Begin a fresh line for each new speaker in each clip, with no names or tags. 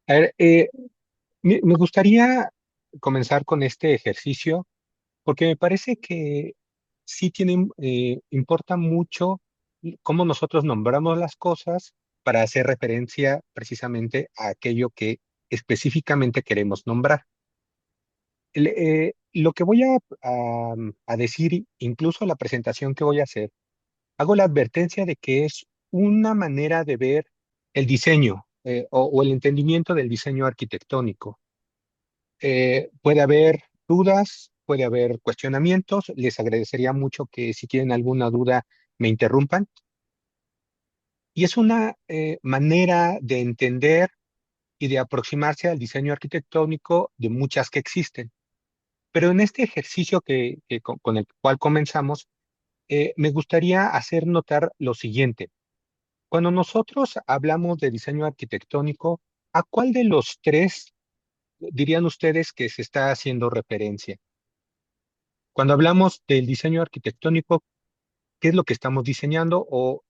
A ver, me gustaría comenzar con este ejercicio porque me parece que sí importa mucho cómo nosotros nombramos las cosas para hacer referencia precisamente a aquello que específicamente queremos nombrar. Lo que voy a decir, incluso la presentación que voy a hacer, hago la advertencia de que es una manera de ver el diseño o el entendimiento del diseño arquitectónico. Puede haber dudas, puede haber cuestionamientos. Les agradecería mucho que si tienen alguna duda me interrumpan. Y es una manera de entender y de aproximarse al diseño arquitectónico de muchas que existen. Pero en este ejercicio con el cual comenzamos, me gustaría hacer notar lo siguiente. Cuando nosotros hablamos de diseño arquitectónico, ¿a cuál de los tres dirían ustedes que se está haciendo referencia? Cuando hablamos del diseño arquitectónico, ¿qué es lo que estamos diseñando o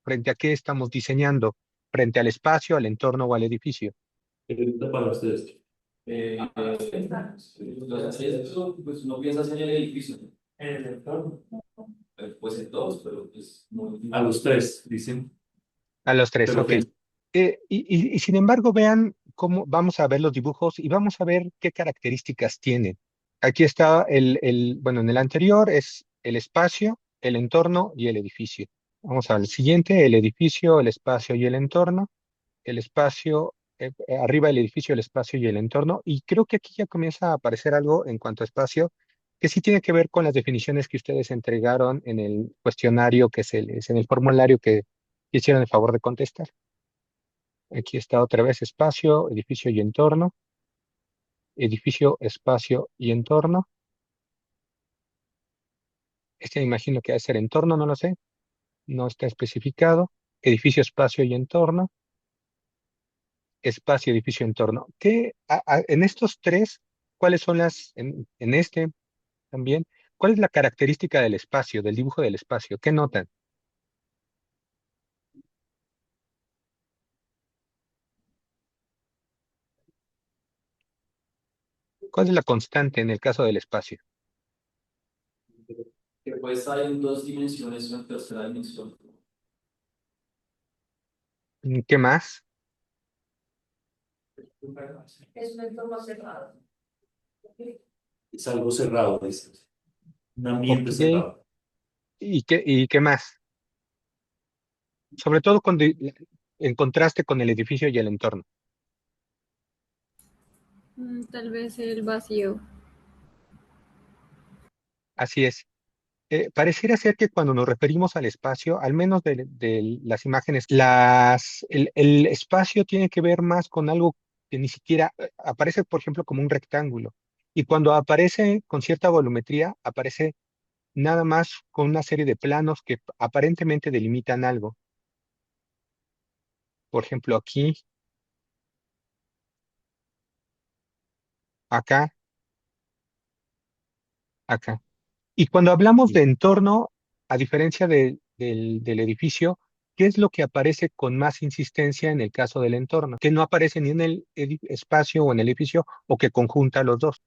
frente a qué estamos diseñando? ¿Frente al espacio, al entorno o al edificio?
Pregunta para ustedes. Pues uno piensa en el edificio. En el entorno. Pues en todos, pero pues a los tres, dicen.
A los tres,
Pero
ok.
que
Y sin embargo, vean cómo vamos a ver los dibujos y vamos a ver qué características tienen. Aquí está bueno, en el anterior es el espacio, el entorno y el edificio. Vamos al siguiente, el edificio, el espacio y el entorno. El espacio, arriba el edificio, el espacio y el entorno. Y creo que aquí ya comienza a aparecer algo en cuanto a espacio que sí tiene que ver con las definiciones que ustedes entregaron en el cuestionario en el formulario que hicieron el favor de contestar. Aquí está otra vez espacio, edificio y entorno. Edificio, espacio y entorno. Este me imagino que debe ser entorno, no lo sé. No está especificado. Edificio, espacio y entorno. Espacio, edificio, entorno. En estos tres, cuáles son en este también, cuál es la característica del espacio, del dibujo del espacio? ¿Qué notan? ¿Cuál es la constante en el caso del espacio?
puede estar en dos dimensiones o en tercera dimensión.
¿Qué más?
Es un entorno cerrado. Es algo cerrado, dices. Un ambiente
Ok.
cerrado.
¿Y qué más? Sobre todo en contraste con el edificio y el entorno.
Tal vez el vacío.
Así es. Pareciera ser que cuando nos referimos al espacio, al menos de las imágenes, el espacio tiene que ver más con algo que ni siquiera aparece, por ejemplo, como un rectángulo. Y cuando aparece con cierta volumetría, aparece nada más con una serie de planos que aparentemente delimitan algo. Por ejemplo, aquí, acá, acá. Y cuando hablamos de entorno, a diferencia del edificio, ¿qué es lo que aparece con más insistencia en el caso del entorno? Que no aparece ni en el espacio o en el edificio o que conjunta los dos.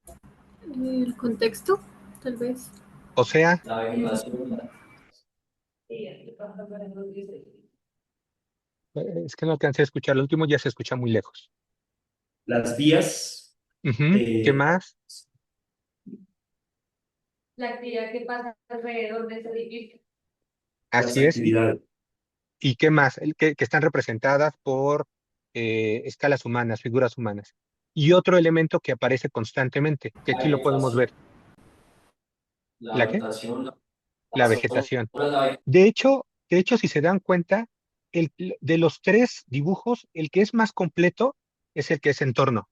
El contexto, tal vez.
O sea,
La vegetación.
es que no alcancé a escuchar, el último ya se escucha muy lejos.
Las vías,
Ujú. ¿Qué
eh,
más?
la actividad que pasa alrededor de ese edificio. Las
Así es.
actividades.
¿Y qué más? Que están representadas por escalas humanas, figuras humanas. Y otro elemento que aparece constantemente, que
La
aquí lo podemos
vegetación.
ver.
La
¿La qué?
vegetación,
La
la
vegetación.
sombra, la vegetación.
De hecho, si se dan cuenta, de los tres dibujos, el que es más completo es el que es entorno.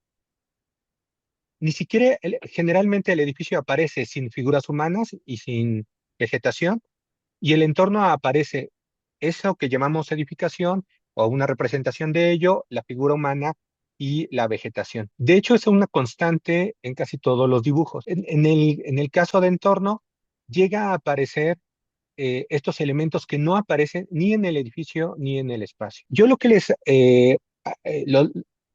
Ni siquiera, generalmente el edificio aparece sin figuras humanas y sin vegetación, y el entorno aparece eso que llamamos edificación o una representación de ello, la figura humana y la vegetación. De hecho, es una constante en casi todos los dibujos. En el caso de entorno, llega a aparecer estos elementos que no aparecen ni en el edificio ni en el espacio. Yo lo que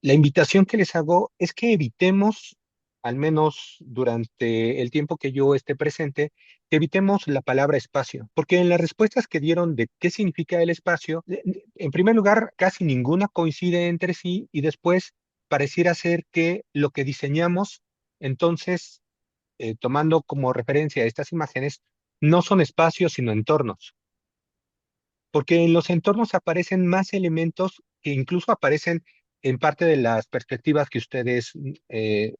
La invitación que les hago es que evitemos, al menos durante el tiempo que yo esté presente, que evitemos la palabra espacio, porque en las respuestas que dieron de qué significa el espacio, en primer lugar, casi ninguna coincide entre sí y después pareciera ser que lo que diseñamos, entonces, tomando como referencia estas imágenes, no son espacios, sino entornos, porque en los entornos aparecen más elementos que incluso aparecen en parte de las perspectivas que ustedes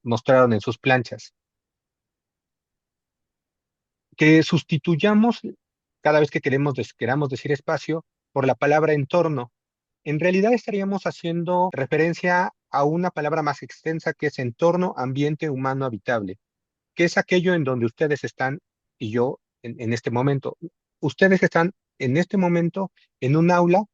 mostraron en sus planchas. Que sustituyamos cada vez que queramos decir espacio por la palabra entorno. En realidad estaríamos haciendo referencia a una palabra más extensa que es entorno, ambiente humano habitable, que es aquello en donde ustedes están y yo en este momento. Ustedes están en este momento en un aula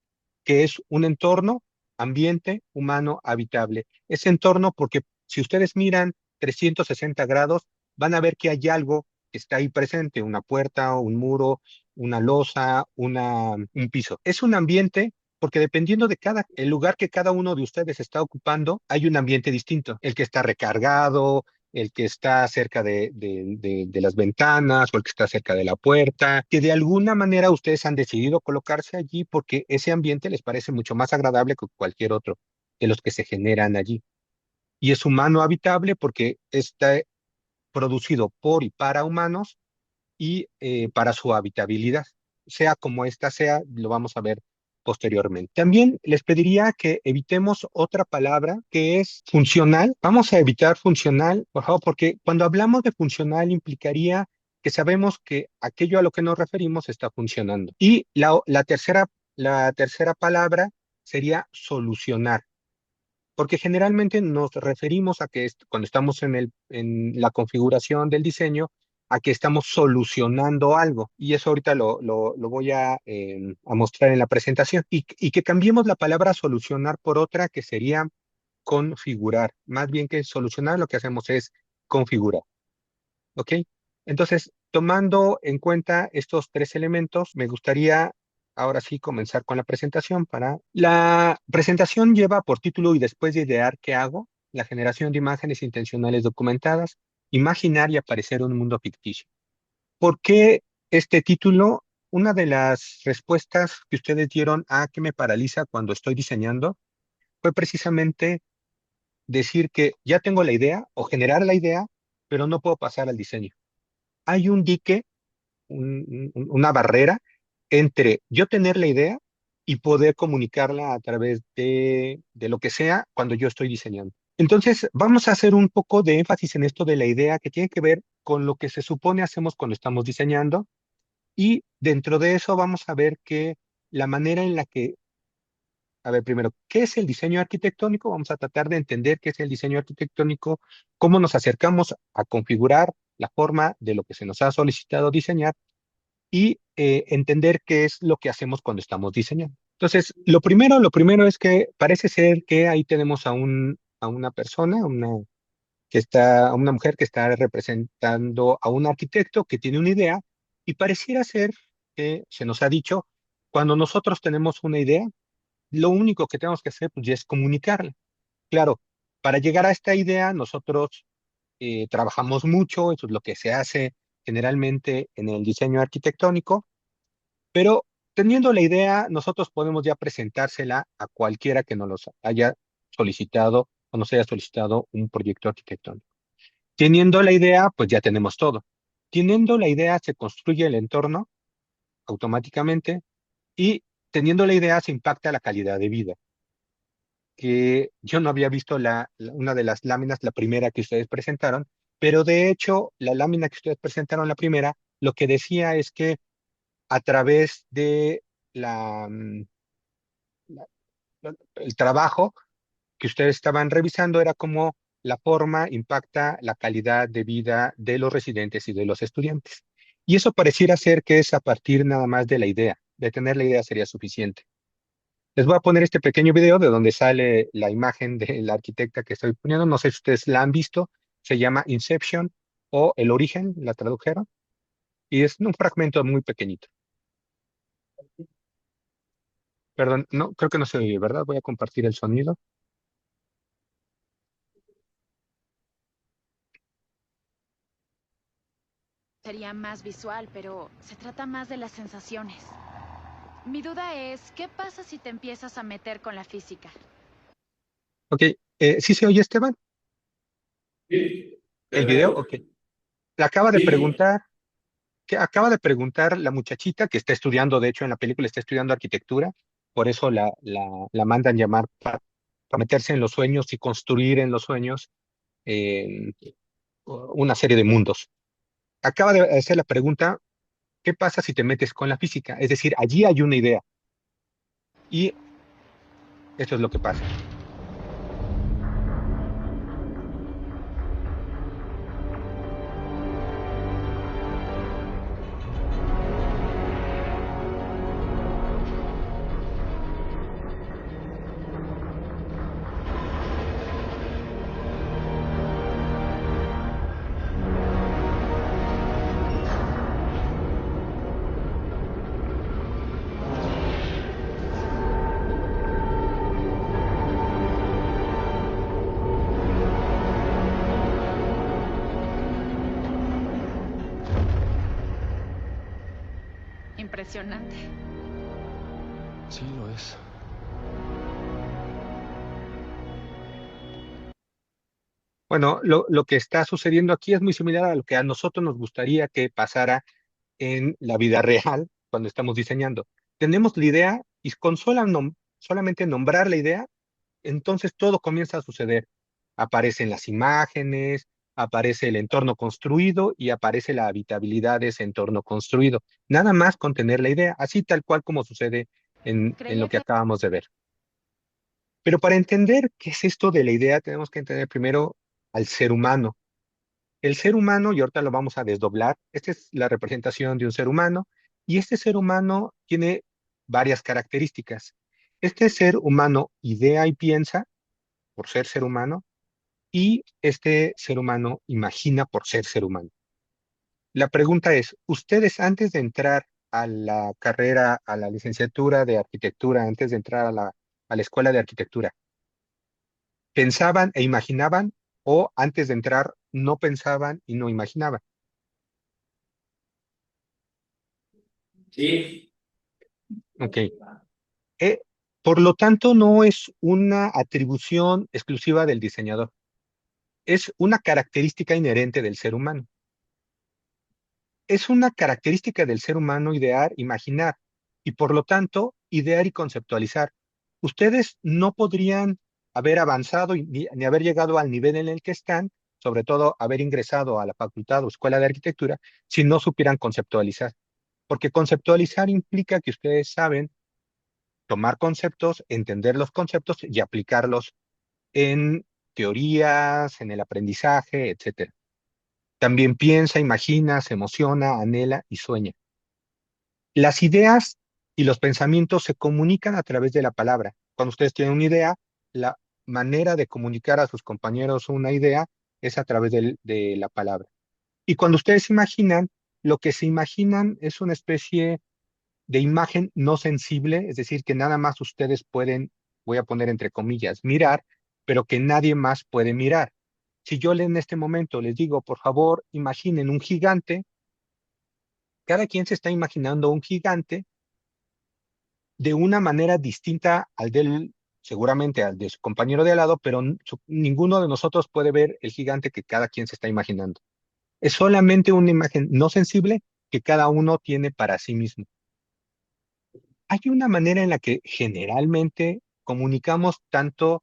que es un entorno, ambiente humano habitable. Ese entorno, porque si ustedes miran 360 grados, van a ver que hay algo que está ahí presente, una puerta, un muro, una losa, un piso. Es un ambiente porque dependiendo de el lugar que cada uno de ustedes está ocupando, hay un ambiente distinto. El que está recargado, el que está cerca de las ventanas o el que está cerca de la puerta, que de alguna manera ustedes han decidido colocarse allí porque ese ambiente les parece mucho más agradable que cualquier otro de los que se generan allí. Y es humano habitable porque está producido por y para humanos y para su habitabilidad. Sea como ésta sea, lo vamos a ver posteriormente. También les pediría que evitemos otra palabra que es funcional. Vamos a evitar funcional, por favor, porque cuando hablamos de funcional implicaría que sabemos que aquello a lo que nos referimos está funcionando. Y la tercera palabra sería solucionar. Porque generalmente nos referimos a que cuando estamos en la configuración del diseño, a que estamos solucionando algo. Y eso ahorita lo voy a mostrar en la presentación. Y que cambiemos la palabra solucionar por otra que sería configurar. Más bien que solucionar, lo que hacemos es configurar. ¿Ok? Entonces, tomando en cuenta estos tres elementos, me gustaría ahora sí comenzar con la presentación. La presentación lleva por título y después de idear qué hago, la generación de imágenes intencionales documentadas, imaginar y aparecer un mundo ficticio. ¿Por qué este título? Una de las respuestas que ustedes dieron a qué me paraliza cuando estoy diseñando fue precisamente decir que ya tengo la idea o generar la idea, pero no puedo pasar al diseño. Hay un dique, una barrera entre yo tener la idea y poder comunicarla a través de lo que sea cuando yo estoy diseñando. Entonces, vamos a hacer un poco de énfasis en esto de la idea que tiene que ver con lo que se supone hacemos cuando estamos diseñando y dentro de eso vamos a ver que la manera en la que, a ver, primero, ¿qué es el diseño arquitectónico? Vamos a tratar de entender qué es el diseño arquitectónico, cómo nos acercamos a configurar la forma de lo que se nos ha solicitado diseñar y entender qué es lo que hacemos cuando estamos diseñando. Entonces, lo primero es que parece ser que ahí tenemos a una persona, a una mujer que está representando a un arquitecto que tiene una idea y pareciera ser que se nos ha dicho, cuando nosotros tenemos una idea, lo único que tenemos que hacer pues, ya es comunicarla. Claro, para llegar a esta idea, nosotros trabajamos mucho, eso es lo que se hace generalmente en el diseño arquitectónico, pero teniendo la idea, nosotros podemos ya presentársela a cualquiera que nos los haya solicitado o nos haya solicitado un proyecto arquitectónico. Teniendo la idea, pues ya tenemos todo. Teniendo la idea, se construye el entorno automáticamente y teniendo la idea, se impacta la calidad de vida. Que yo no había visto una de las láminas, la primera que ustedes presentaron, pero de hecho, la lámina que ustedes presentaron, la primera, lo que decía es que a través de la, mm, el trabajo que ustedes estaban revisando era cómo la forma impacta la calidad de vida de los residentes y de los estudiantes. Y eso pareciera ser que es a partir nada más de la idea, de tener la idea sería suficiente. Les voy a poner este pequeño video de donde sale la imagen de la arquitecta que estoy poniendo. No sé si ustedes la han visto. Se llama Inception o El Origen, la tradujeron. Y es un fragmento muy pequeñito. Perdón, no, creo que no se oye, ¿verdad? Voy a compartir el sonido.
sería más visual, pero se trata más de las sensaciones. Mi duda es, ¿qué pasa si te empiezas a meter con la física?
Ok, ¿sí se oye, Esteban?
Sí,
¿El video?
perfecto.
Ok. Le acaba de
Sí,
preguntar, que acaba de preguntar la muchachita que está estudiando, de hecho, en la película está estudiando arquitectura, por eso la mandan llamar para meterse en los sueños y construir en los sueños eh, una serie de mundos. Acaba de hacer la pregunta, ¿qué pasa si te metes con la física? Es decir, allí hay una idea y esto es lo que pasa.
Impresionante.
Sí, lo es.
Bueno, lo que está sucediendo aquí es muy similar a lo que a nosotros nos gustaría que pasara en la vida real cuando estamos diseñando. Tenemos la idea y con solamente nombrar la idea, entonces todo comienza a suceder. Aparecen las imágenes, aparece el entorno construido y aparece la habitabilidad de ese entorno construido. Nada más con tener la idea, así tal cual como sucede en lo
Creía
que
que...
acabamos de ver. Pero para entender qué es esto de la idea, tenemos que entender primero al ser humano. El ser humano, y ahorita lo vamos a desdoblar, esta es la representación de un ser humano, y este ser humano tiene varias características. Este ser humano idea y piensa por ser humano, y este ser humano imagina por ser humano. La pregunta es, ¿ustedes antes de entrar a la carrera, a la licenciatura de arquitectura, antes de entrar a la escuela de arquitectura, pensaban e imaginaban o antes de entrar no pensaban y no imaginaban?
sí.
Ok. Eh, por lo tanto, no es una atribución exclusiva del diseñador, es una característica inherente del ser humano. Es una característica del ser humano idear, imaginar y por lo tanto idear y conceptualizar. Ustedes no podrían haber avanzado ni haber llegado al nivel en el que están, sobre todo haber ingresado a la facultad o escuela de arquitectura, si no supieran conceptualizar. Porque conceptualizar implica que ustedes saben tomar conceptos, entender los conceptos y aplicarlos en teorías, en el aprendizaje, etcétera. También piensa, imagina, se emociona, anhela y sueña. Las ideas y los pensamientos se comunican a través de la palabra. Cuando ustedes tienen una idea, la manera de comunicar a sus compañeros una idea es a través de la palabra. Y cuando ustedes imaginan, lo que se imaginan es una especie de imagen no sensible, es decir, que nada más ustedes pueden, voy a poner entre comillas, mirar, pero que nadie más puede mirar. Si yo en este momento les digo, por favor, imaginen un gigante, cada quien se está imaginando un gigante de una manera distinta al del, seguramente al de su compañero de al lado, pero ninguno de nosotros puede ver el gigante que cada quien se está imaginando. Es solamente una imagen no sensible que cada uno tiene para sí mismo. Hay una manera en la que generalmente comunicamos tanto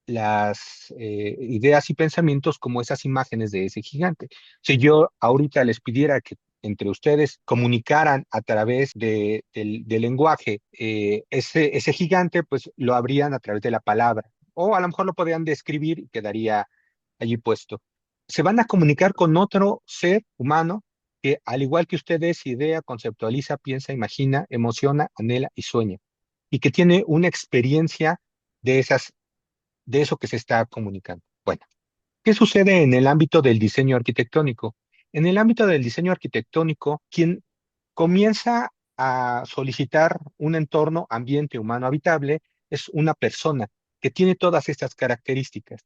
las ideas y pensamientos como esas imágenes de ese gigante. Si yo ahorita les pidiera que entre ustedes comunicaran a través del lenguaje ese gigante, pues lo habrían a través de la palabra. O a lo mejor lo podrían describir y quedaría allí puesto. Se van a comunicar con otro ser humano que, al igual que ustedes, idea, conceptualiza, piensa, imagina, emociona, anhela y sueña. Y que tiene una experiencia de de eso que se está comunicando. Bueno, ¿qué sucede en el ámbito del diseño arquitectónico? En el ámbito del diseño arquitectónico, quien comienza a solicitar un entorno, ambiente humano habitable, es una persona que tiene todas estas características,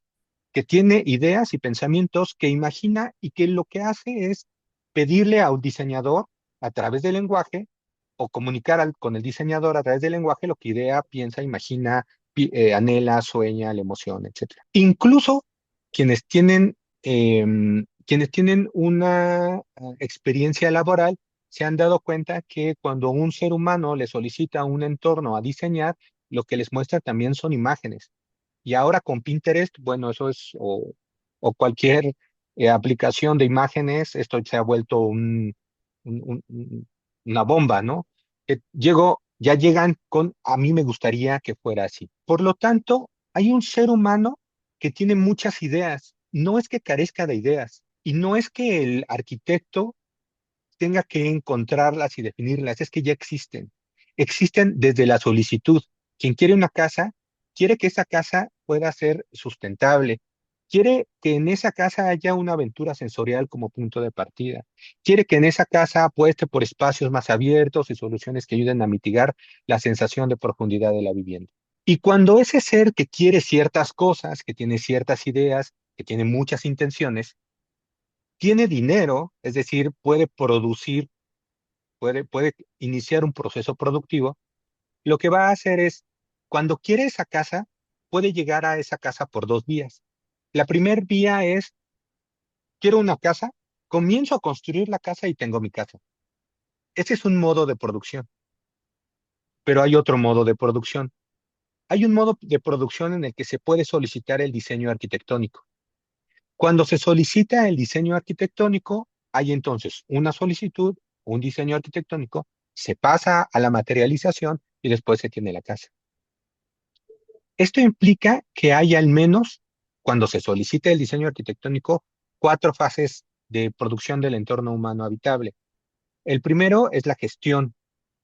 que tiene ideas y pensamientos, que imagina y que lo que hace es pedirle a un diseñador a través del lenguaje o comunicar con el diseñador a través del lenguaje lo que idea, piensa, imagina, anhela, sueña, la emoción, etcétera. Incluso quienes tienen, quienes tienen una experiencia laboral se han dado cuenta que cuando un ser humano le solicita un entorno a diseñar, lo que les muestra también son imágenes. Y ahora con Pinterest, bueno, eso es, o cualquier aplicación de imágenes, esto se ha vuelto una bomba, ¿no? Ya llegan con, a mí me gustaría que fuera así. Por lo tanto, hay un ser humano que tiene muchas ideas. No es que carezca de ideas y no es que el arquitecto tenga que encontrarlas y definirlas, es que ya existen. Existen desde la solicitud. Quien quiere una casa, quiere que esa casa pueda ser sustentable. Quiere que en esa casa haya una aventura sensorial como punto de partida. Quiere que en esa casa apueste por espacios más abiertos y soluciones que ayuden a mitigar la sensación de profundidad de la vivienda. Y cuando ese ser que quiere ciertas cosas, que tiene ciertas ideas, que tiene muchas intenciones, tiene dinero, es decir, puede producir, puede iniciar un proceso productivo, lo que va a hacer es, cuando quiere esa casa, puede llegar a esa casa por dos vías. La primera vía es, quiero una casa, comienzo a construir la casa y tengo mi casa. Ese es un modo de producción, pero hay otro modo de producción. Hay un modo de producción en el que se puede solicitar el diseño arquitectónico. Cuando se solicita el diseño arquitectónico, hay entonces una solicitud, un diseño arquitectónico, se pasa a la materialización y después se tiene la casa. Esto implica que hay al menos, cuando se solicita el diseño arquitectónico, cuatro fases de producción del entorno humano habitable. El primero es la gestión,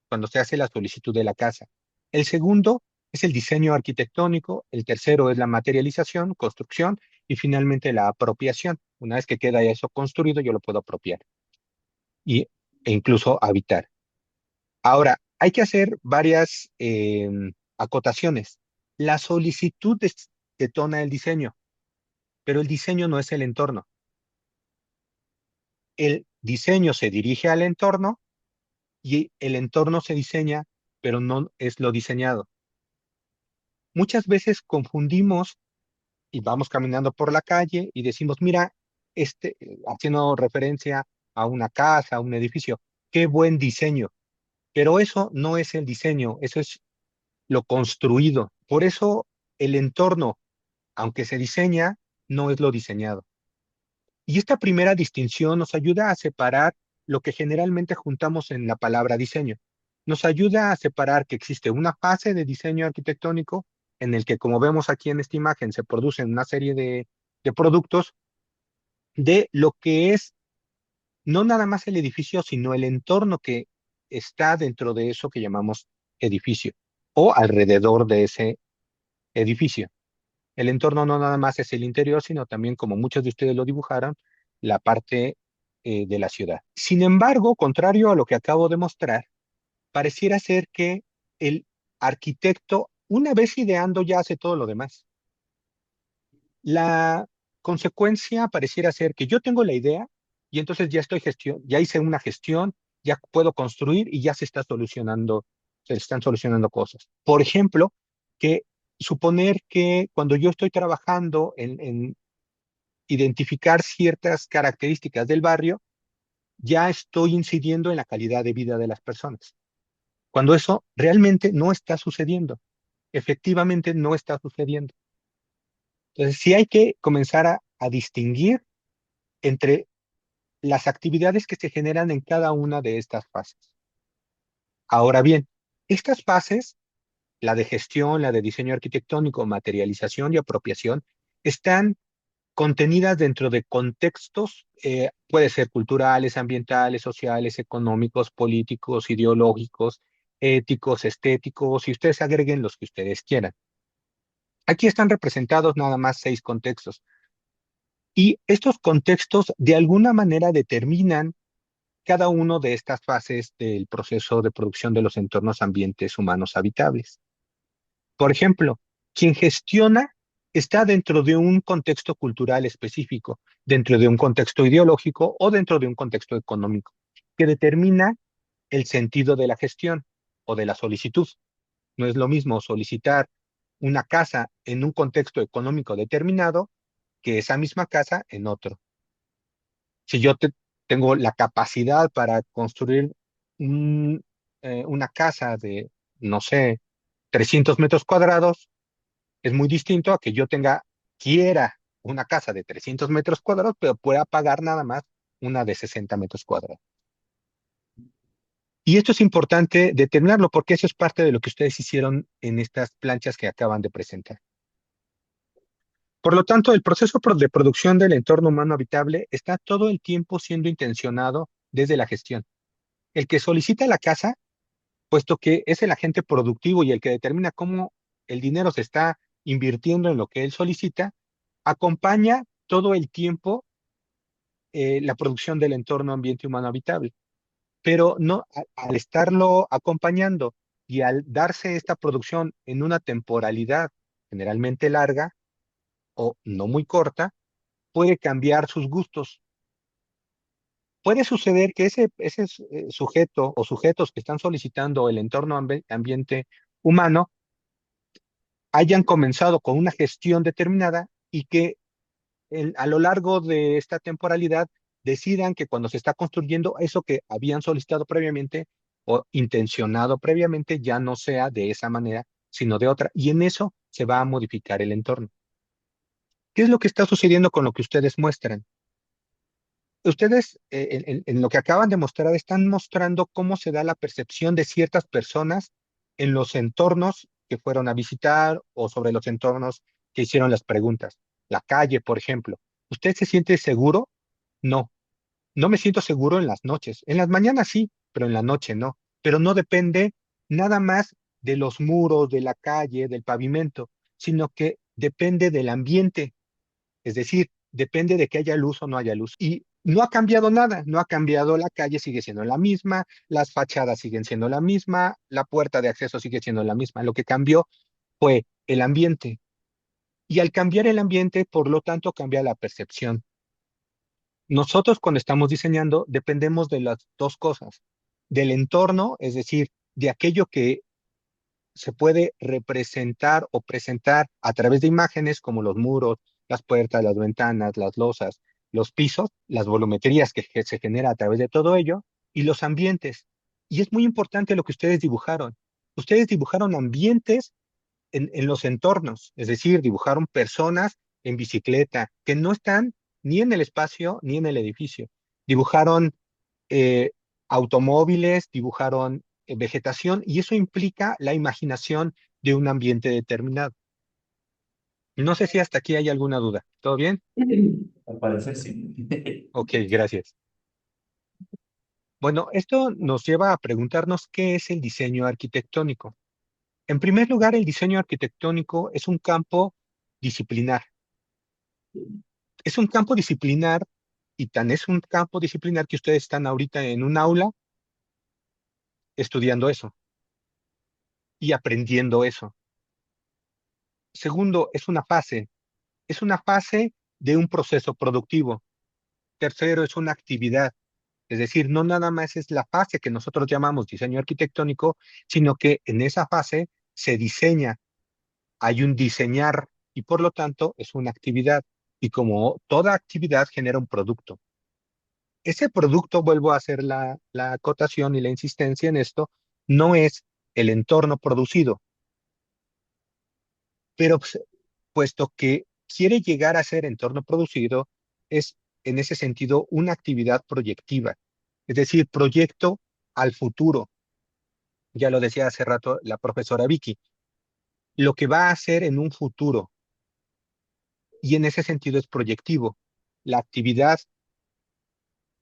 cuando se hace la solicitud de la casa. El segundo es el diseño arquitectónico, el tercero es la materialización, construcción y finalmente la apropiación. Una vez que queda eso construido, yo lo puedo apropiar e incluso habitar. Ahora, hay que hacer varias acotaciones. La solicitud detona el diseño, pero el diseño no es el entorno. El diseño se dirige al entorno y el entorno se diseña, pero no es lo diseñado. Muchas veces confundimos y vamos caminando por la calle y decimos, mira, haciendo referencia a una casa, a un edificio, qué buen diseño. Pero eso no es el diseño, eso es lo construido. Por eso el entorno, aunque se diseña, no es lo diseñado. Y esta primera distinción nos ayuda a separar lo que generalmente juntamos en la palabra diseño. Nos ayuda a separar que existe una fase de diseño arquitectónico en el que, como vemos aquí en esta imagen, se producen una serie de productos de lo que es no nada más el edificio, sino el entorno que está dentro de eso que llamamos edificio o alrededor de ese edificio. El entorno no nada más es el interior, sino también, como muchos de ustedes lo dibujaron, la parte de la ciudad. Sin embargo, contrario a lo que acabo de mostrar, pareciera ser que el arquitecto, una vez ideando, ya hace todo lo demás. La consecuencia pareciera ser que yo tengo la idea y entonces ya hice una gestión, ya puedo construir y ya se están solucionando cosas. Por ejemplo, que suponer que cuando yo estoy trabajando en identificar ciertas características del barrio, ya estoy incidiendo en la calidad de vida de las personas. Cuando eso realmente no está sucediendo, efectivamente no está sucediendo. Entonces, sí hay que comenzar a distinguir entre las actividades que se generan en cada una de estas fases. Ahora bien, estas fases, la de gestión, la de diseño arquitectónico, materialización y apropiación, están contenidas dentro de contextos, puede ser culturales, ambientales, sociales, económicos, políticos, ideológicos, éticos, estéticos, y ustedes agreguen los que ustedes quieran. Aquí están representados nada más 6 contextos. Y estos contextos de alguna manera determinan cada uno de estas fases del proceso de producción de los entornos ambientes humanos habitables. Por ejemplo, quien gestiona está dentro de un contexto cultural específico, dentro de un contexto ideológico o dentro de un contexto económico, que determina el sentido de la gestión o de la solicitud. No es lo mismo solicitar una casa en un contexto económico determinado que esa misma casa en otro. Si yo tengo la capacidad para construir un, una casa de, no sé, 300 metros cuadrados, es muy distinto a que quiera una casa de 300 metros cuadrados, pero pueda pagar nada más una de 60 metros cuadrados. Y esto es importante determinarlo porque eso es parte de lo que ustedes hicieron en estas planchas que acaban de presentar. Por lo tanto, el proceso de producción del entorno humano habitable está todo el tiempo siendo intencionado desde la gestión. El que solicita la casa, puesto que es el agente productivo y el que determina cómo el dinero se está invirtiendo en lo que él solicita, acompaña todo el tiempo la producción del entorno ambiente humano habitable. Pero no, al estarlo acompañando y al darse esta producción en una temporalidad generalmente larga o no muy corta, puede cambiar sus gustos. Puede suceder que ese sujeto o sujetos que están solicitando el entorno ambiente humano hayan comenzado con una gestión determinada y que a lo largo de esta temporalidad decidan que cuando se está construyendo eso que habían solicitado previamente o intencionado previamente ya no sea de esa manera, sino de otra. Y en eso se va a modificar el entorno. ¿Qué es lo que está sucediendo con lo que ustedes muestran? Ustedes, en lo que acaban de mostrar, están mostrando cómo se da la percepción de ciertas personas en los entornos que fueron a visitar o sobre los entornos que hicieron las preguntas. La calle, por ejemplo. ¿Usted se siente seguro? No, no me siento seguro en las noches. En las mañanas sí, pero en la noche no. Pero no depende nada más de los muros, de la calle, del pavimento, sino que depende del ambiente. Es decir, depende de que haya luz o no haya luz. Y no ha cambiado nada, no ha cambiado, la calle sigue siendo la misma, las fachadas siguen siendo la misma, la puerta de acceso sigue siendo la misma. Lo que cambió fue el ambiente. Y al cambiar el ambiente, por lo tanto, cambia la percepción. Nosotros cuando estamos diseñando dependemos de las dos cosas, del entorno, es decir, de aquello que se puede representar o presentar a través de imágenes como los muros, las puertas, las ventanas, las losas, los pisos, las volumetrías que se genera a través de todo ello y los ambientes. Y es muy importante lo que ustedes dibujaron. Ustedes dibujaron ambientes en los entornos, es decir, dibujaron personas en bicicleta que no están ni en el espacio ni en el edificio. Dibujaron eh, automóviles, dibujaron vegetación y eso implica la imaginación de un ambiente determinado. No sé si hasta aquí hay alguna duda. ¿Todo bien?
Al parecer sí.
Ok, gracias. Bueno, esto nos lleva a preguntarnos qué es el diseño arquitectónico. En primer lugar, el diseño arquitectónico es un campo disciplinar. Es un campo disciplinar y tan es un campo disciplinar que ustedes están ahorita en un aula estudiando eso y aprendiendo eso. Segundo, es una fase de un proceso productivo. Tercero, es una actividad, es decir, no nada más es la fase que nosotros llamamos diseño arquitectónico, sino que en esa fase se diseña, hay un diseñar y por lo tanto es una actividad. Y como toda actividad genera un producto. Ese producto, vuelvo a hacer la acotación y la insistencia en esto, no es el entorno producido, pero puesto que quiere llegar a ser entorno producido, es en ese sentido una actividad proyectiva, es decir, proyecto al futuro. Ya lo decía hace rato la profesora Vicky, lo que va a hacer en un futuro, y en ese sentido es proyectivo. La actividad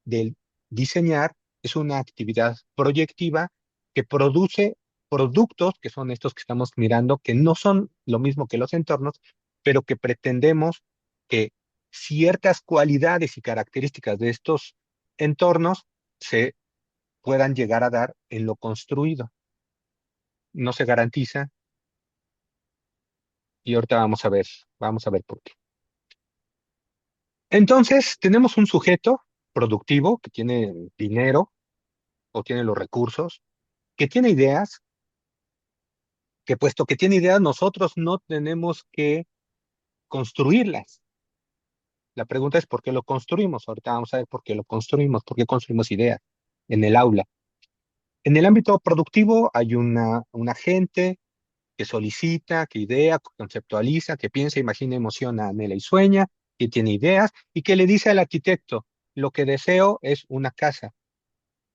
del diseñar es una actividad proyectiva que produce productos, que son estos que estamos mirando, que no son lo mismo que los entornos, pero que pretendemos que ciertas cualidades y características de estos entornos se puedan llegar a dar en lo construido. No se garantiza, Y ahorita vamos a ver por qué. Entonces, tenemos un sujeto productivo que tiene dinero o tiene los recursos, que tiene ideas, que puesto que tiene ideas, nosotros no tenemos que construirlas. La pregunta es por qué lo construimos. Ahorita vamos a ver por qué construimos ideas en el aula. En el ámbito productivo hay un agente que solicita, que idea, que conceptualiza, que piensa, imagina, emociona, anhela y sueña, que tiene ideas y que le dice al arquitecto, lo que deseo es una casa.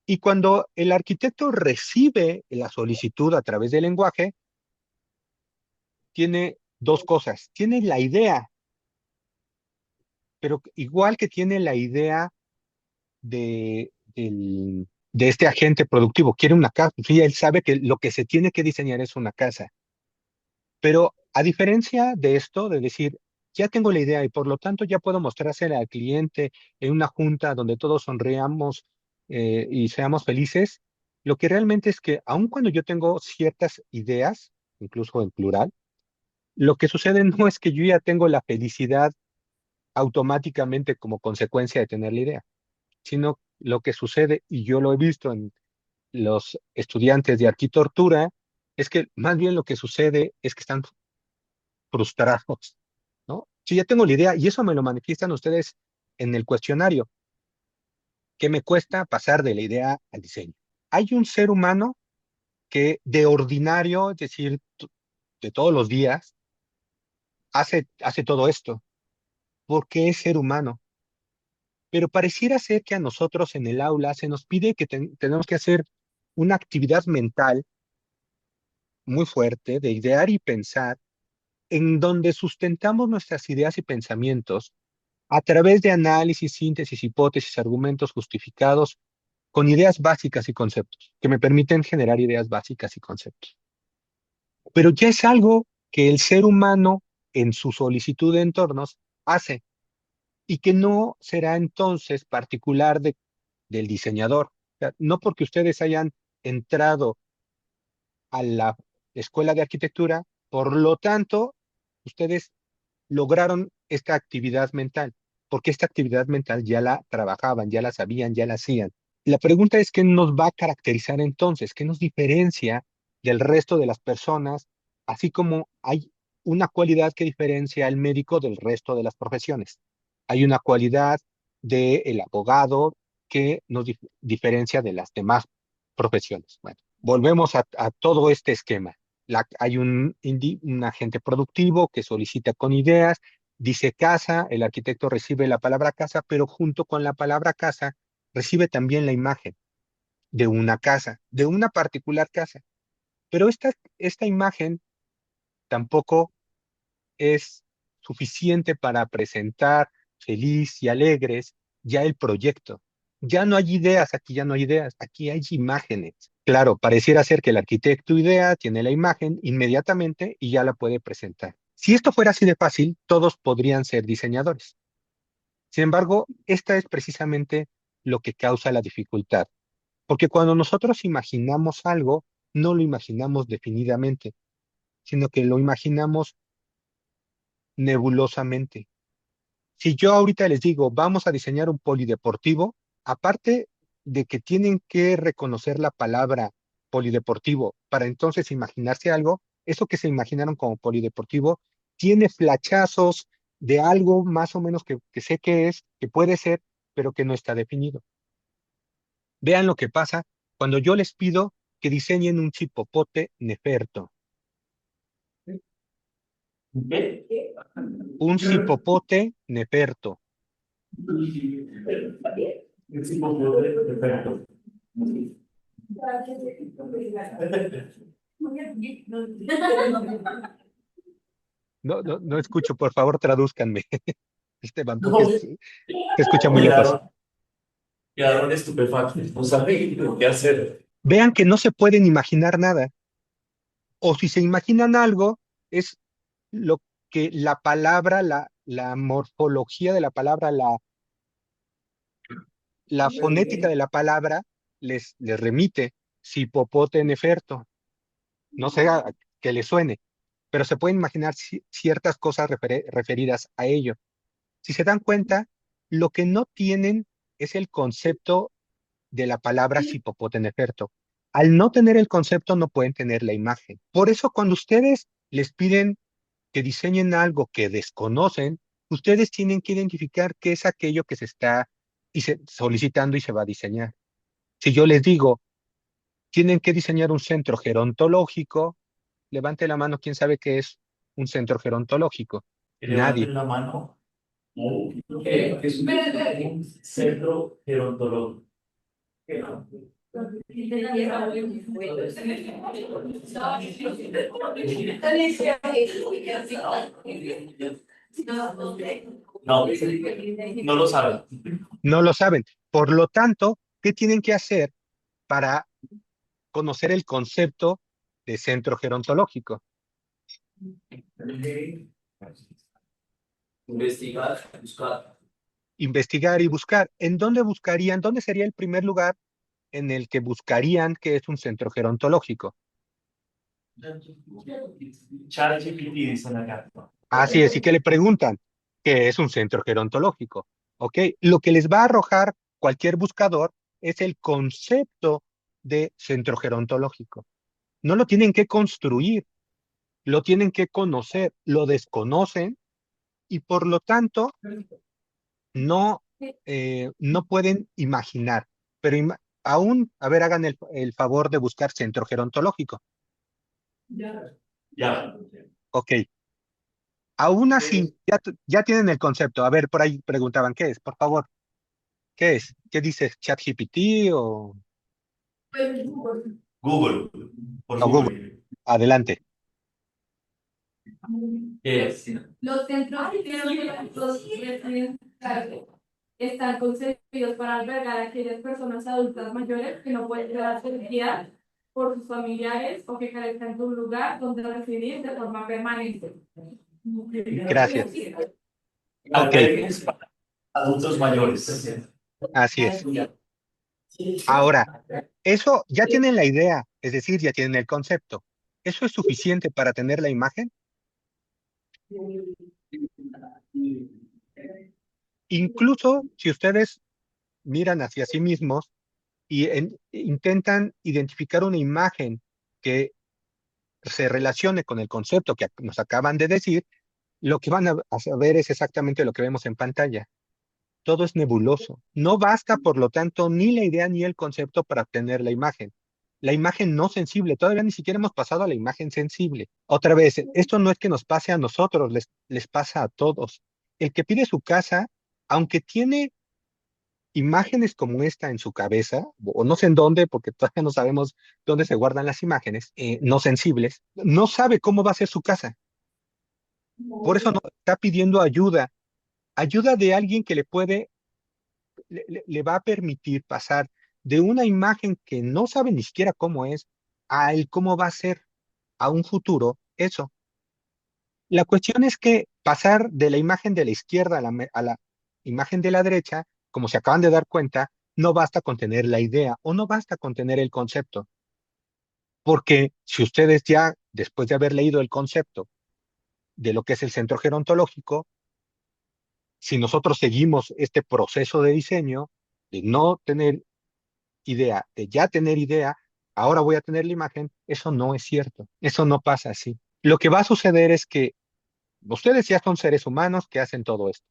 Y cuando el arquitecto recibe la solicitud a través del lenguaje, tiene dos cosas. Tiene la idea, pero igual que tiene la idea de este agente productivo, quiere una casa. Sí, él sabe que lo que se tiene que diseñar es una casa. Pero a diferencia de esto, de decir, ya tengo la idea y por lo tanto ya puedo mostrársela al cliente en una junta donde todos sonreamos y seamos felices, lo que realmente es que aun cuando yo tengo ciertas ideas, incluso en plural, lo que sucede no es que yo ya tengo la felicidad automáticamente como consecuencia de tener la idea, sino lo que sucede, y yo lo he visto en los estudiantes de arquitectura, es que más bien lo que sucede es que están frustrados, ¿no? Si ya tengo la idea, y eso me lo manifiestan ustedes en el cuestionario, ¿qué me cuesta pasar de la idea al diseño? Hay un ser humano que de ordinario, es decir, de todos los días, hace todo esto, porque es ser humano. Pero pareciera ser que a nosotros en el aula se nos pide que tenemos que hacer una actividad mental muy fuerte de idear y pensar, en donde sustentamos nuestras ideas y pensamientos a través de análisis, síntesis, hipótesis, argumentos justificados con ideas básicas y conceptos, que me permiten generar ideas básicas y conceptos. Pero ya es algo que el ser humano en su solicitud de entornos hace y que no será entonces particular del diseñador. O sea, no porque ustedes hayan entrado a la escuela de arquitectura, por lo tanto, ustedes lograron esta actividad mental, porque esta actividad mental ya la trabajaban, ya la sabían, ya la hacían. La pregunta es, ¿qué nos va a caracterizar entonces? ¿Qué nos diferencia del resto de las personas? Así como hay una cualidad que diferencia al médico del resto de las profesiones. Hay una cualidad del abogado que nos diferencia de las demás profesiones. Bueno, volvemos a todo este esquema. Hay un agente productivo que solicita con ideas, dice casa, el arquitecto recibe la palabra casa, pero junto con la palabra casa recibe también la imagen de una casa, de una particular casa. Pero esta imagen tampoco es suficiente para presentar feliz y alegres ya el proyecto. Ya no hay ideas, aquí ya no hay ideas, aquí hay imágenes. Claro, pareciera ser que el arquitecto idea, tiene la imagen inmediatamente y ya la puede presentar. Si esto fuera así de fácil, todos podrían ser diseñadores. Sin embargo, esta es precisamente lo que causa la dificultad, porque cuando nosotros imaginamos algo, no lo imaginamos definidamente, sino que lo imaginamos nebulosamente. Si yo ahorita les digo, vamos a diseñar un polideportivo, aparte de que tienen que reconocer la palabra polideportivo para entonces imaginarse algo, eso que se imaginaron como polideportivo tiene flachazos de algo más o menos que sé que es, que puede ser, pero que no está definido. Vean lo que pasa cuando yo les pido que diseñen un chipopote neferto.
¿Qué?
Un cipopote neferto.
Perfecto.
No, no, no escucho, por favor, tradúzcanme, Esteban, porque
No,
se escucha muy lejos.
quedaron, quedaron estupefactos. No saben qué hacer.
Vean que no se pueden imaginar nada, o si se imaginan algo, es lo que la palabra, la morfología de la palabra, la fonética de la palabra les remite, cipopote neferto. No sé que le suene. pero se pueden imaginar ciertas cosas referidas a ello. Si se dan cuenta, lo que no tienen es el concepto de la palabra Xipopoteneferto. Al no tener el concepto, no pueden tener la imagen. Por eso, cuando ustedes les piden que diseñen algo que desconocen, ustedes tienen que identificar qué es aquello que se está solicitando y se va a diseñar. Si yo les digo, tienen que diseñar un centro gerontológico, levante la mano, ¿quién sabe qué es un centro gerontológico?
Que
Nadie.
levanten la mano. Es un centro gerontológico. No, no lo saben.
No lo saben. Por lo tanto, ¿qué tienen que hacer para conocer el concepto de centro gerontológico?
Investigar, buscar.
Investigar y buscar. ¿En dónde buscarían? ¿Dónde sería el primer lugar en el que buscarían que es un centro gerontológico?
ChatGPT dicen acá.
Así es, y que le preguntan qué es un centro gerontológico. ¿Ok? Lo que les va a arrojar cualquier buscador es el concepto de centro gerontológico. No lo tienen que construir, lo tienen que conocer, lo desconocen y por lo tanto no, no pueden imaginar. Pero aún, a ver, hagan el favor de buscar centro gerontológico.
Ya.
Ok. Aún así, ya tienen el concepto. A ver, por ahí preguntaban, ¿qué es? Por favor, ¿qué es? ¿Qué dice ChatGPT
Google. Por
o Google?
Google.
Adelante.
¿Qué es?
Los centros están concebidos para albergar a aquellas personas adultas mayores que no pueden llevar seguridad por sus familiares o que carezcan de un lugar donde residir de forma permanente.
Gracias. Ok,
Albergues para adultos mayores.
así es. Ahora, eso ya tienen la idea, es decir, ya tienen el concepto. ¿Eso es suficiente para tener la imagen? Incluso si ustedes miran hacia sí mismos y intentan identificar una imagen que se relacione con el concepto que nos acaban de decir, lo que van a ver es exactamente lo que vemos en pantalla. Todo es nebuloso. No basta, por lo tanto, ni la idea ni el concepto para obtener la imagen. La imagen no sensible, todavía ni siquiera hemos pasado a la imagen sensible. Otra vez, esto no es que nos pase a nosotros, les pasa a todos. El que pide su casa, aunque tiene imágenes como esta en su cabeza, o no sé en dónde, porque todavía no sabemos dónde se guardan las imágenes no sensibles, no sabe cómo va a ser su casa. Por eso no está pidiendo ayuda, ayuda de alguien que le va a permitir pasar de una imagen que no sabe ni siquiera cómo es, a el cómo va a ser a un futuro eso. La cuestión es que pasar de la imagen de la izquierda a la imagen de la derecha, como se acaban de dar cuenta, no basta con tener la idea o no basta con tener el concepto. Porque si ustedes ya, después de haber leído el concepto de lo que es el centro gerontológico, si nosotros seguimos este proceso de diseño, de no tener idea, de ya tener idea, ahora voy a tener la imagen, eso no es cierto, eso no pasa así. Lo que va a suceder es que ustedes ya son seres humanos que hacen todo esto,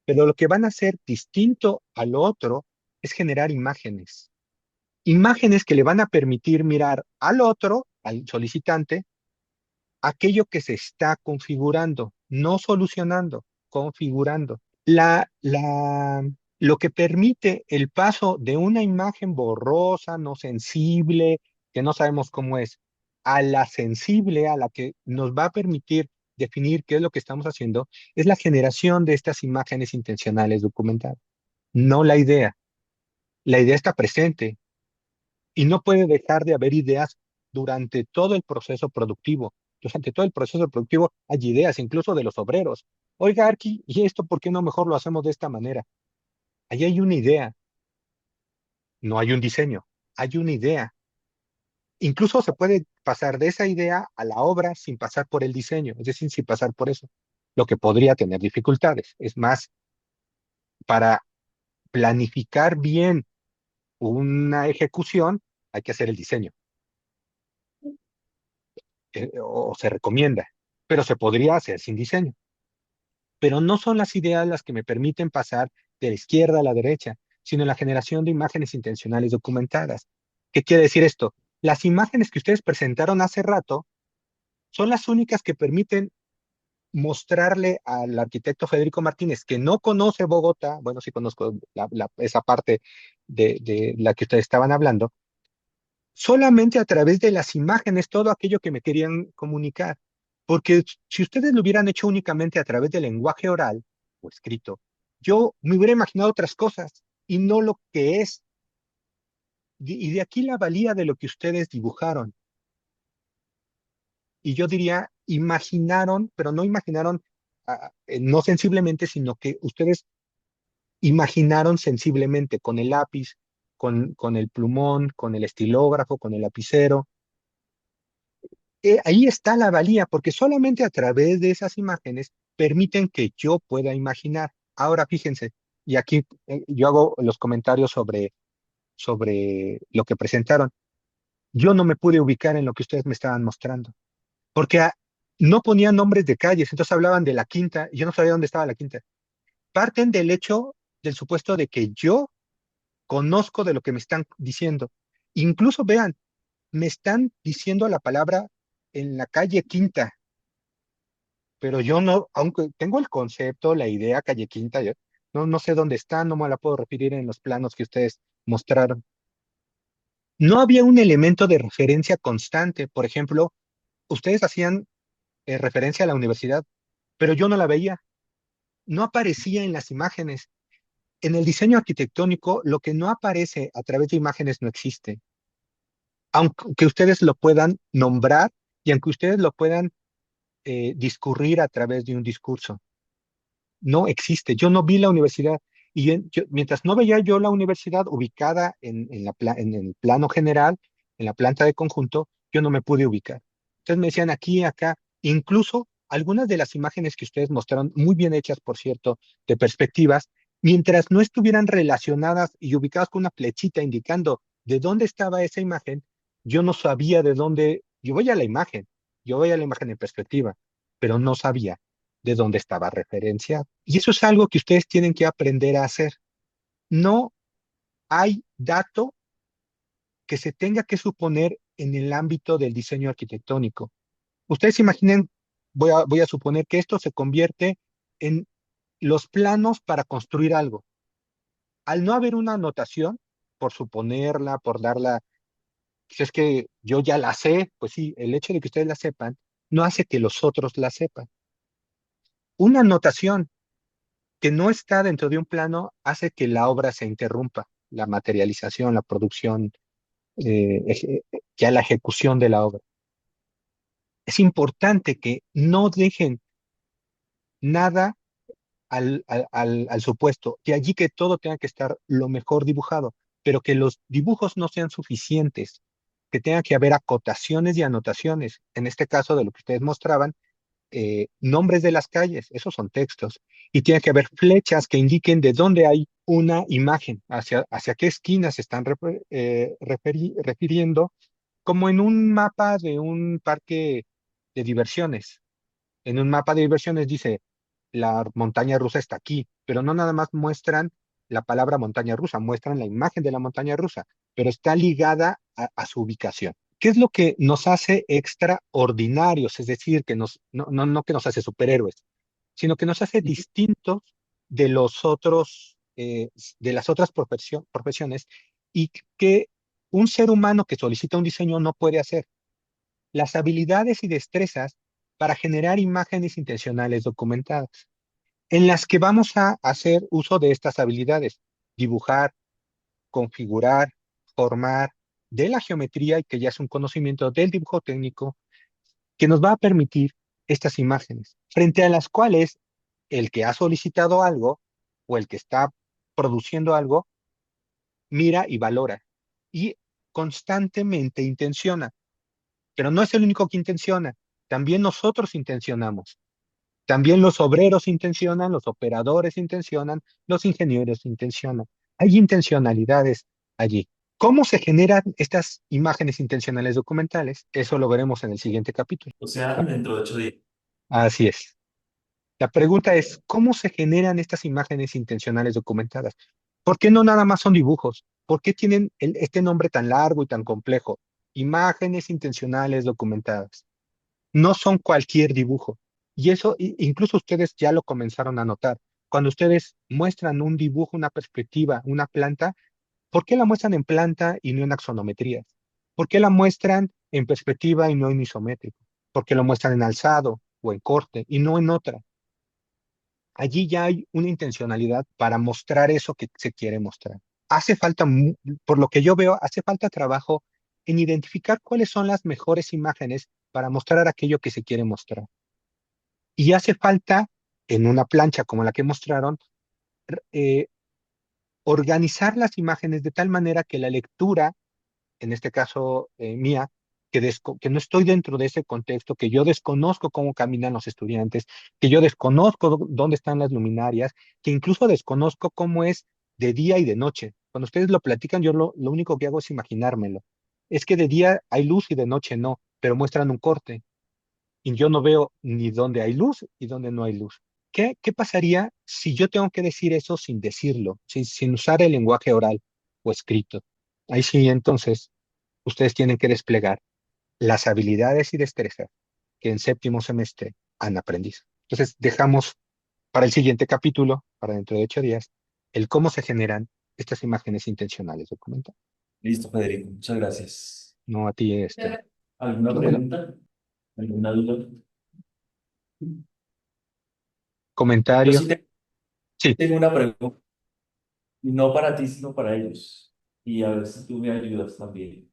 pero lo que van a hacer distinto al otro es generar imágenes. Imágenes que le van a permitir mirar al otro, al solicitante, aquello que se está configurando, no solucionando, configurando. Lo que permite el paso de una imagen borrosa, no sensible, que no sabemos cómo es, a la sensible, a la que nos va a permitir definir qué es lo que estamos haciendo, es la generación de estas imágenes intencionales documentadas, no la idea. La idea está presente y no puede dejar de haber ideas durante todo el proceso productivo. Durante todo el proceso productivo hay ideas, incluso de los obreros. Oiga, Arqui, ¿y esto por qué no mejor lo hacemos de esta manera? Ahí hay una idea, no hay un diseño, hay una idea. Incluso se puede pasar de esa idea a la obra sin pasar por el diseño, es decir, sin pasar por eso, lo que podría tener dificultades. Es más, para planificar bien una ejecución, hay que hacer el diseño, o se recomienda, pero se podría hacer sin diseño. Pero no son las ideas las que me permiten pasar de la izquierda a la derecha, sino la generación de imágenes intencionales documentadas. ¿Qué quiere decir esto? Las imágenes que ustedes presentaron hace rato son las únicas que permiten mostrarle al arquitecto Federico Martínez, que no conoce Bogotá, bueno, sí conozco esa parte de la que ustedes estaban hablando, solamente a través de las imágenes, todo aquello que me querían comunicar. Porque si ustedes lo hubieran hecho únicamente a través del lenguaje oral o escrito, yo me hubiera imaginado otras cosas y no lo que es. Y de aquí la valía de lo que ustedes dibujaron. Y yo diría, imaginaron, pero no imaginaron, no sensiblemente, sino que ustedes imaginaron sensiblemente con el lápiz, con el plumón, con el estilógrafo, con el lapicero. Ahí está la valía, porque solamente a través de esas imágenes permiten que yo pueda imaginar. Ahora fíjense, y aquí yo hago los comentarios sobre lo que presentaron. Yo no me pude ubicar en lo que ustedes me estaban mostrando, porque no ponían nombres de calles, entonces hablaban de la Quinta, y yo no sabía dónde estaba la Quinta. Parten del hecho, del supuesto de que yo conozco de lo que me están diciendo. Incluso vean, me están diciendo la palabra en la calle Quinta, pero yo no, aunque tengo el concepto, la idea, calle Quinta, yo no sé dónde está, no me la puedo referir en los planos que ustedes mostraron. No había un elemento de referencia constante. Por ejemplo, ustedes hacían referencia a la universidad, pero yo no la veía, no aparecía en las imágenes. En el diseño arquitectónico, lo que no aparece a través de imágenes no existe. Aunque ustedes lo puedan nombrar y aunque ustedes lo puedan discurrir a través de un discurso. No existe. Yo no vi la universidad. Y mientras no veía yo la universidad ubicada en el plano general, en la planta de conjunto, yo no me pude ubicar. Entonces me decían aquí, acá, incluso algunas de las imágenes que ustedes mostraron, muy bien hechas, por cierto, de perspectivas, mientras no estuvieran relacionadas y ubicadas con una flechita indicando de dónde estaba esa imagen, yo no sabía de dónde, yo veía la imagen en perspectiva, pero no sabía de dónde estaba referenciado. Y eso es algo que ustedes tienen que aprender a hacer. No hay dato que se tenga que suponer en el ámbito del diseño arquitectónico. Ustedes imaginen, voy a suponer que esto se convierte en los planos para construir algo. Al no haber una anotación, por suponerla, por darla, pues es que yo ya la sé, pues sí, el hecho de que ustedes la sepan no hace que los otros la sepan. Una anotación que no está dentro de un plano hace que la obra se interrumpa, la materialización, la producción, ya la ejecución de la obra. Es importante que no dejen nada al supuesto, de allí que todo tenga que estar lo mejor dibujado, pero que los dibujos no sean suficientes, que tenga que haber acotaciones y anotaciones, en este caso de lo que ustedes mostraban, nombres de las calles, esos son textos, y tiene que haber flechas que indiquen de dónde hay una imagen, hacia qué esquinas se están refiriendo, como en un mapa de un parque de diversiones. En un mapa de diversiones dice, la montaña rusa está aquí, pero no nada más muestran la palabra montaña rusa, muestran la imagen de la montaña rusa, pero está ligada a su ubicación. ¿Qué es lo que nos hace extraordinarios? Es decir, que no que nos hace superhéroes, sino que nos hace distintos de los otros, de las otras profesiones y que un ser humano que solicita un diseño no puede hacer. Las habilidades y destrezas para generar imágenes intencionales documentadas, en las que vamos a hacer uso de estas habilidades, dibujar, configurar, formar, de la geometría y que ya es un conocimiento del dibujo técnico que nos va a permitir estas imágenes, frente a las cuales el que ha solicitado algo o el que está produciendo algo mira y valora y constantemente intenciona. pero no es el único que intenciona. También nosotros intencionamos. También los obreros intencionan, los operadores intencionan, los ingenieros intencionan. Hay intencionalidades allí. ¿Cómo se generan estas imágenes intencionales documentales? Eso lo veremos en el siguiente capítulo.
O sea, dentro de 8 días.
Así es. La pregunta es, ¿cómo se generan estas imágenes intencionales documentadas? ¿Por qué no nada más son dibujos? ¿Por qué tienen este nombre tan largo y tan complejo? Imágenes intencionales documentadas. No son cualquier dibujo. Y eso incluso ustedes ya lo comenzaron a notar. Cuando ustedes muestran un dibujo, una perspectiva, una planta, ¿por qué la muestran en planta y no en axonometrías? ¿Por qué la muestran en perspectiva y no en isométrico? ¿Por qué lo muestran en alzado o en corte y no en otra? Allí ya hay una intencionalidad para mostrar eso que se quiere mostrar. Hace falta, por lo que yo veo, hace falta trabajo en identificar cuáles son las mejores imágenes para mostrar aquello que se quiere mostrar. Y hace falta, en una plancha como la que mostraron, eh, organizar las imágenes de tal manera que la lectura, en este caso mía, que no estoy dentro de ese contexto, que yo desconozco cómo caminan los estudiantes, que yo desconozco dónde están las luminarias, que incluso desconozco cómo es de día y de noche. Cuando ustedes lo platican, yo lo único que hago es imaginármelo. Es que de día hay luz y de noche no, pero muestran un corte y yo no veo ni dónde hay luz y dónde no hay luz. ¿Qué pasaría si yo tengo que decir eso sin decirlo, sin usar el lenguaje oral o escrito? Ahí sí, entonces, ustedes tienen que desplegar las habilidades y destrezas que en séptimo semestre han aprendido. Entonces, dejamos para el siguiente capítulo, para dentro de 8 días, el cómo se generan estas imágenes intencionales documentadas.
Listo, Federico. Muchas gracias.
No a ti, Esteban.
¿Alguna
Bueno,
pregunta? ¿Alguna duda? Yo
comentario.
sí
Sí,
tengo una pregunta, no para ti, sino para ellos. Y a ver si tú me ayudas también.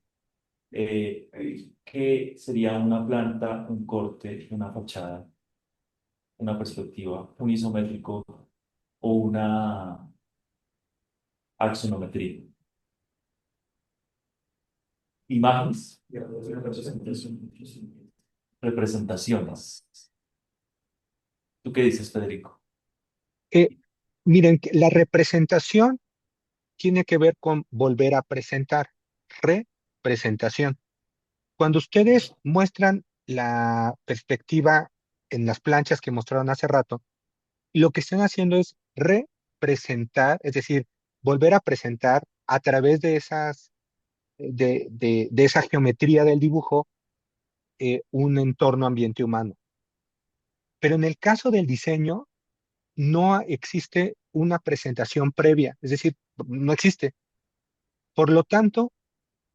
¿Qué sería una planta, un corte, una fachada, una perspectiva, un isométrico o una axonometría? Imágenes, representaciones. ¿Tú qué dices, Federico?
eh, miren, que la representación tiene que ver con volver a presentar, representación. Cuando ustedes muestran la perspectiva en las planchas que mostraron hace rato, lo que están haciendo es representar, es decir, volver a presentar a través de de esa geometría del dibujo un entorno ambiente humano. Pero en el caso del diseño, no existe una presentación previa, es decir, no existe. Por lo tanto,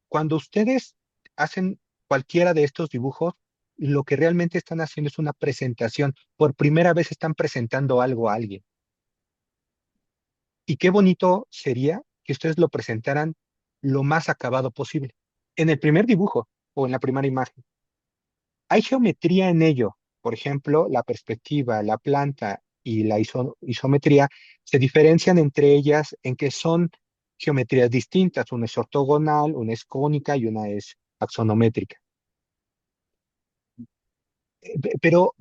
cuando ustedes hacen cualquiera de estos dibujos, lo que realmente están haciendo es una presentación. Por primera vez están presentando algo a alguien. Y qué bonito sería que ustedes lo presentaran lo más acabado posible. En el primer dibujo o en la primera imagen. Hay geometría en ello. Por ejemplo, la perspectiva, la planta y la isometría se diferencian entre ellas en que son geometrías distintas. Una es ortogonal, una es cónica y una es axonométrica. Pero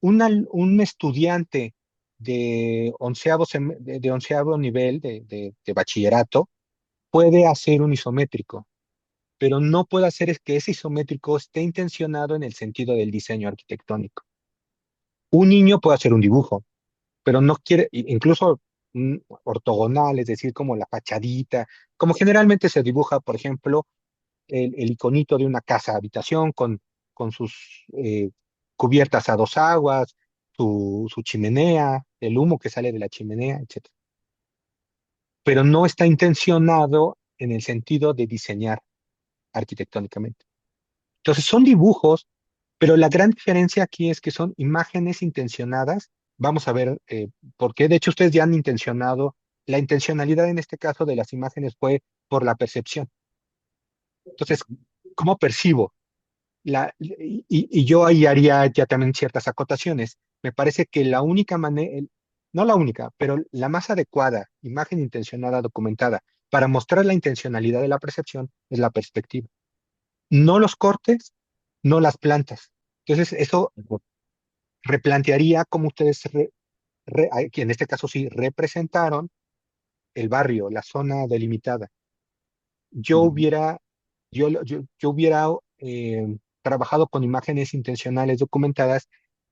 un estudiante de onceavo nivel de bachillerato puede hacer un isométrico, pero no puede hacer es que ese isométrico esté intencionado en el sentido del diseño arquitectónico. Un niño puede hacer un dibujo, pero no quiere, incluso ortogonal, es decir, como la fachadita, como generalmente se dibuja, por ejemplo, el iconito de una casa habitación con sus cubiertas a dos aguas, su chimenea, el humo que sale de la chimenea, etcétera. Pero no está intencionado en el sentido de diseñar arquitectónicamente. Entonces son dibujos, pero la gran diferencia aquí es que son imágenes intencionadas. Vamos a ver por qué. De hecho, ustedes ya han intencionado, la intencionalidad en este caso de las imágenes fue por la percepción. Entonces, ¿cómo percibo? Y yo ahí haría ya también ciertas acotaciones. Me parece que la única manera, no la única, pero la más adecuada, imagen intencionada, documentada, para mostrar la intencionalidad de la percepción es la perspectiva. No los cortes, no las plantas. Entonces, eso replantearía cómo ustedes, que en este caso sí, representaron el barrio, la zona delimitada. Yo
Ujú.
hubiera, yo hubiera trabajado con imágenes intencionales documentadas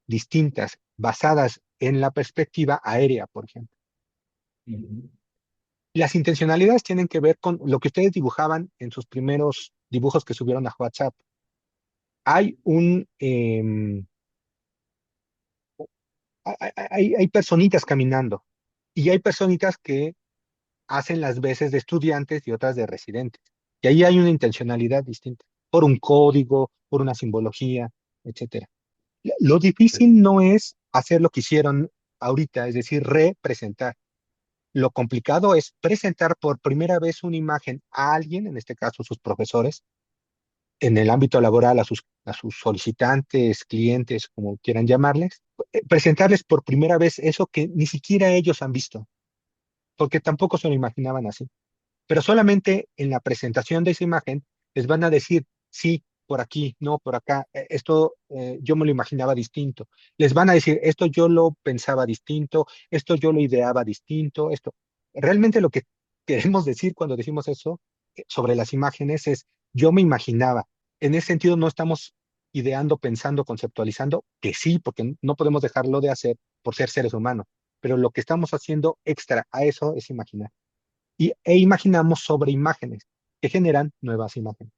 distintas, basadas en la perspectiva aérea, por ejemplo.
Ujú.
Las intencionalidades tienen que ver con lo que ustedes dibujaban en sus primeros dibujos que subieron a WhatsApp. Hay hay personitas caminando y hay personitas que hacen las veces de estudiantes y otras de residentes. Y ahí hay una intencionalidad distinta, por un código, por una simbología, etcétera. Lo difícil no es hacer lo que hicieron ahorita, es decir, representar. Lo complicado es presentar por primera vez una imagen a alguien, en este caso sus profesores, en el ámbito laboral a sus solicitantes, clientes, como quieran llamarles, presentarles por primera vez eso que ni siquiera ellos han visto, porque tampoco se lo imaginaban así. Pero solamente en la presentación de esa imagen les van a decir, sí, por aquí, no, por acá, esto yo me lo imaginaba distinto. Les van a decir, esto yo lo pensaba distinto, esto yo lo ideaba distinto, esto. Realmente lo que queremos decir cuando decimos eso sobre las imágenes es, yo me imaginaba. En ese sentido no estamos ideando, pensando, conceptualizando, que sí, porque no podemos dejarlo de hacer por ser seres humanos, pero lo que estamos haciendo extra a eso es imaginar e imaginamos sobre imágenes que generan nuevas imágenes.